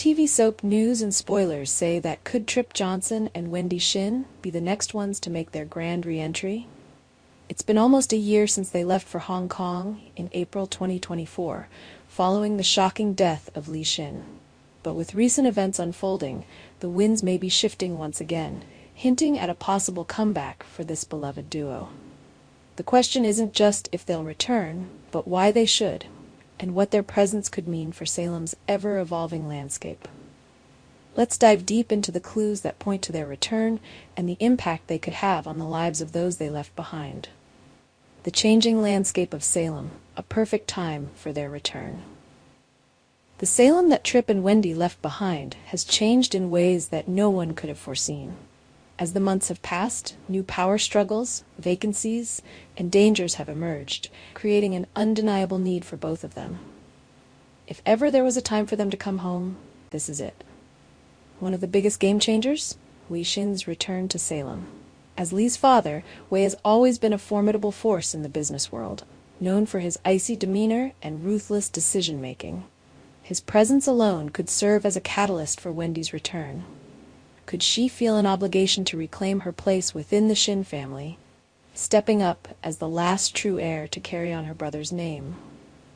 TV soap news and spoilers say that could Tripp Johnson and Wendy Shin be the next ones to make their grand re-entry? It's been almost a year since they left for Hong Kong in April 2024, following the shocking death of Li Shin. But with recent events unfolding, the winds may be shifting once again, hinting at a possible comeback for this beloved duo. The question isn't just if they'll return, but why they should, and what their presence could mean for Salem's ever-evolving landscape. Let's dive deep into the clues that point to their return and the impact they could have on the lives of those they left behind. The changing landscape of Salem, a perfect time for their return. The Salem that Tripp and Wendy left behind has changed in ways that no one could have foreseen. As the months have passed, new power struggles, vacancies, and dangers have emerged, creating an undeniable need for both of them. If ever there was a time for them to come home, this is it. One of the biggest game changers? Li Shin's return to Salem. As Li's father, Wei has always been a formidable force in the business world, known for his icy demeanor and ruthless decision-making. His presence alone could serve as a catalyst for Wendy's return. Could she feel an obligation to reclaim her place within the Shin family, stepping up as the last true heir to carry on her brother's name?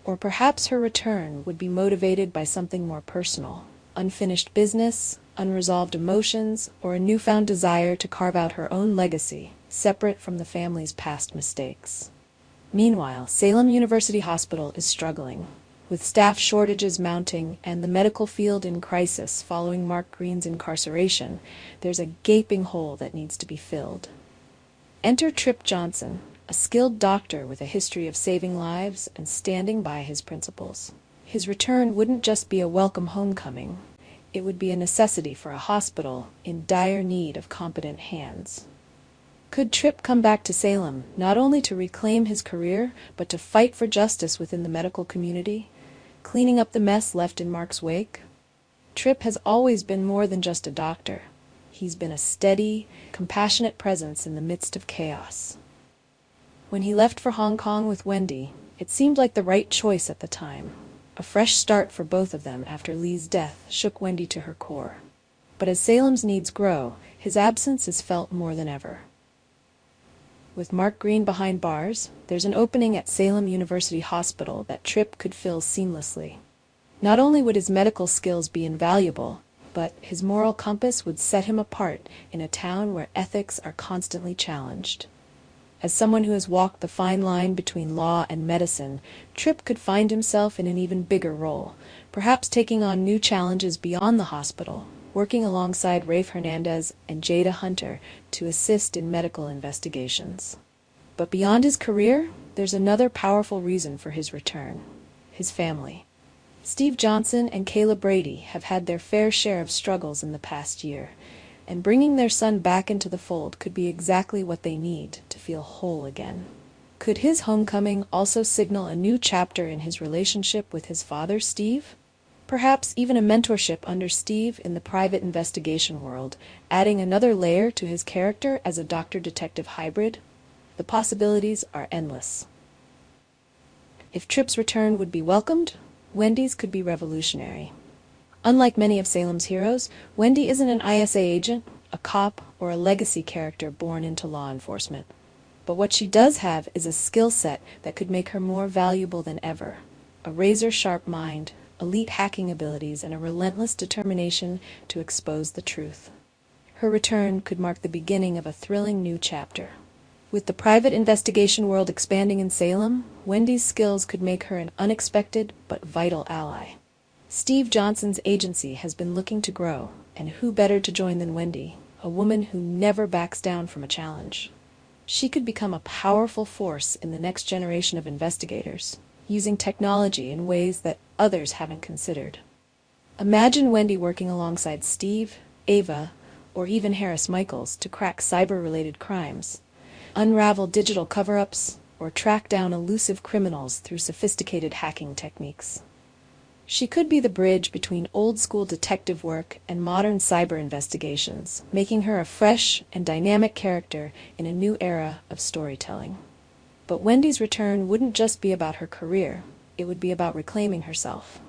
Or perhaps her return would be motivated by something more personal, unfinished business, unresolved emotions, or a newfound desire to carve out her own legacy, separate from the family's past mistakes. Meanwhile, Salem University Hospital is struggling. With staff shortages mounting and the medical field in crisis following Mark Green's incarceration, there's a gaping hole that needs to be filled. Enter Tripp Johnson, a skilled doctor with a history of saving lives and standing by his principles. His return wouldn't just be a welcome homecoming, it would be a necessity for a hospital in dire need of competent hands. Could Tripp come back to Salem not only to reclaim his career, but to fight for justice within the medical community, cleaning up the mess left in Mark's wake? Tripp has always been more than just a doctor. He's been a steady, compassionate presence in the midst of chaos. When he left for Hong Kong with Wendy, it seemed like the right choice at the time. A fresh start for both of them after Li's death shook Wendy to her core. But as Salem's needs grow, his absence is felt more than ever. With Mark Green behind bars, there's an opening at Salem University Hospital that Tripp could fill seamlessly. Not only would his medical skills be invaluable, but his moral compass would set him apart in a town where ethics are constantly challenged. As someone who has walked the fine line between law and medicine, Tripp could find himself in an even bigger role, perhaps taking on new challenges beyond the hospital, working alongside Rafe Hernandez and Jada Hunter to assist in medical investigations. But beyond his career, there's another powerful reason for his return: his family. Steve Johnson and Kayla Brady have had their fair share of struggles in the past year, and bringing their son back into the fold could be exactly what they need to feel whole again. Could his homecoming also signal a new chapter in his relationship with his father, Steve? Perhaps even a mentorship under Steve in the private investigation world, adding another layer to his character as a doctor-detective hybrid? The possibilities are endless. If Tripp's return would be welcomed, Wendy's could be revolutionary. Unlike many of Salem's heroes, Wendy isn't an ISA agent, a cop, or a legacy character born into law enforcement. But what she does have is a skill set that could make her more valuable than ever: a razor-sharp mind, elite hacking abilities, and a relentless determination to expose the truth. Her return could mark the beginning of a thrilling new chapter. With the private investigation world expanding in Salem, Wendy's skills could make her an unexpected but vital ally. Steve Johnson's agency has been looking to grow, and who better to join than Wendy, a woman who never backs down from a challenge? She could become a powerful force in the next generation of investigators, using technology in ways that others haven't considered. Imagine Wendy working alongside Steve, Ava, or even Harris Michaels to crack cyber-related crimes, unravel digital cover-ups, or track down elusive criminals through sophisticated hacking techniques. She could be the bridge between old-school detective work and modern cyber investigations, making her a fresh and dynamic character in a new era of storytelling. But Wendy's return wouldn't just be about her career, it would be about reclaiming herself.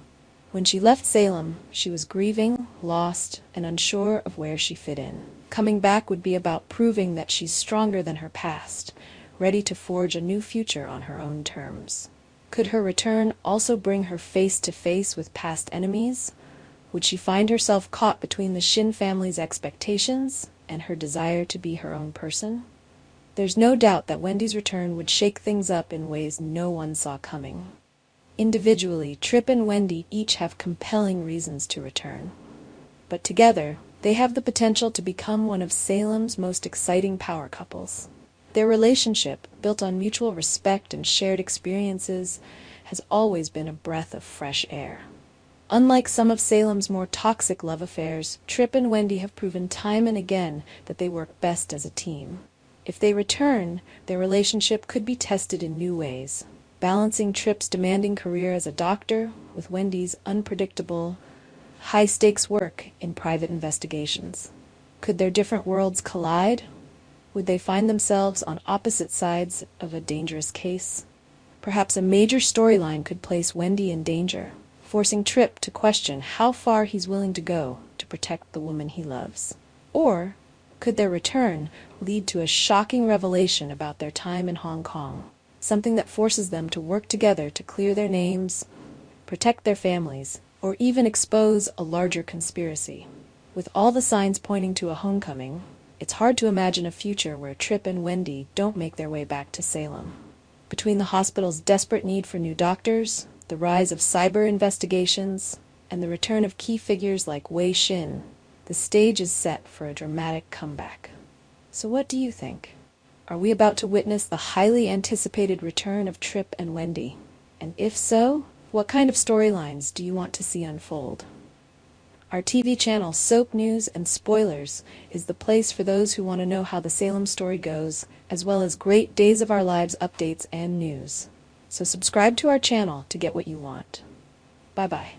When she left Salem, she was grieving, lost, and unsure of where she fit in. Coming back would be about proving that she's stronger than her past, ready to forge a new future on her own terms. Could her return also bring her face to face with past enemies? Would she find herself caught between the Shin family's expectations and her desire to be her own person? There's no doubt that Wendy's return would shake things up in ways no one saw coming. Individually, Tripp and Wendy each have compelling reasons to return. But together, they have the potential to become one of Salem's most exciting power couples. Their relationship, built on mutual respect and shared experiences, has always been a breath of fresh air. Unlike some of Salem's more toxic love affairs, Tripp and Wendy have proven time and again that they work best as a team. If they return, their relationship could be tested in new ways, balancing Tripp's demanding career as a doctor with Wendy's unpredictable, high-stakes work in private investigations. Could their different worlds collide? Would they find themselves on opposite sides of a dangerous case? Perhaps a major storyline could place Wendy in danger, forcing Tripp to question how far he's willing to go to protect the woman he loves. Or could their return lead to a shocking revelation about their time in Hong Kong, something that forces them to work together to clear their names, protect their families, or even expose a larger conspiracy? With all the signs pointing to a homecoming, it's hard to imagine a future where Tripp and Wendy don't make their way back to Salem. Between the hospital's desperate need for new doctors, the rise of cyber investigations, and the return of key figures like Li Shin, the stage is set for a dramatic comeback. So what do you think? Are we about to witness the highly anticipated return of Tripp and Wendy? And if so, what kind of storylines do you want to see unfold? Our TV channel Soap News and Spoilers is the place for those who want to know how the Salem story goes, as well as great Days of Our Lives updates and news. So subscribe to our channel to get what you want. Bye-bye.